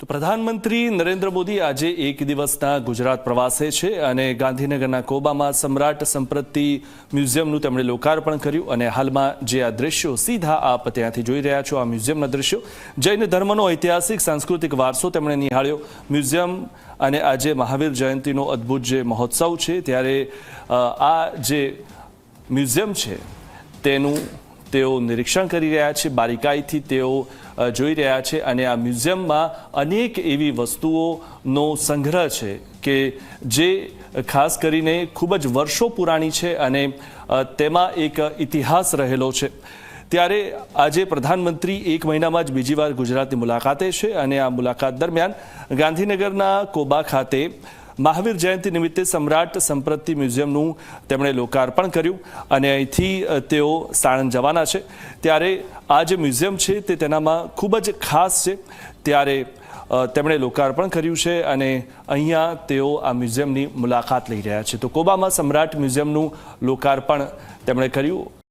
તો પ્રધાનમંત્રી નરેન્દ્ર મોદી આજે એક દિવસના ગુજરાત પ્રવાસે છે અને ગાંધીનગરના કોબામાં સમ્રાટ સંપત્તિ મ્યુઝિયમનું તેમણે લોકાર્પણ કર્યું અને હાલમાં જે આ દ્રશ્યો સીધા આપ ત્યાંથી જોઈ રહ્યા છો, આ મ્યુઝિયમના દ્રશ્યો જૈન ધર્મનો ઐતિહાસિક સાંસ્કૃતિક વારસો તેમણે નિહાળ્યો. મ્યુઝિયમ અને આજે મહાવીર જયંતિનો અદ્ભુત જે મહોત્સવ છે ત્યારે આ જે મ્યુઝિયમ છે તેનું તેઓ નિરીક્ષણ કરી રહ્યા છે, બારીકાઈથી તેઓ જોઈ રહ્યા છે અને આ મ્યુઝિયમમાં અનેક એવી વસ્તુઓનો સંગ્રહ છે કે જે ખાસ કરીને ખૂબ જ વર્ષો પુરાણી છે અને તેમાં એક ઇતિહાસ રહેલો છે. ત્યારે આજે પ્રધાનમંત્રી એક મહિનામાં જ બીજી વાર ગુજરાતની મુલાકાતે છે અને આ મુલાકાત દરમિયાન ગાંધીનગરના કોબા ખાતે મહાવીર જયંતિ નિમિત્તે સમ્રાટ સંપત્તિ મ્યુઝિયમનું તેમણે લોકાર્પણ કર્યું અને અહીંથી તેઓ સાણંદ જવાના છે. ત્યારે આ જે મ્યુઝિયમ છે તે તેનામાં ખૂબ જ ખાસ છે. ત્યારે તેમણે લોકાર્પણ કર્યું છે અને અહીંયા તેઓ આ મ્યુઝિયમની મુલાકાત લઈ રહ્યા છે. તો કોબામાં સમ્રાટ મ્યુઝિયમનું લોકાર્પણ તેમણે કર્યું.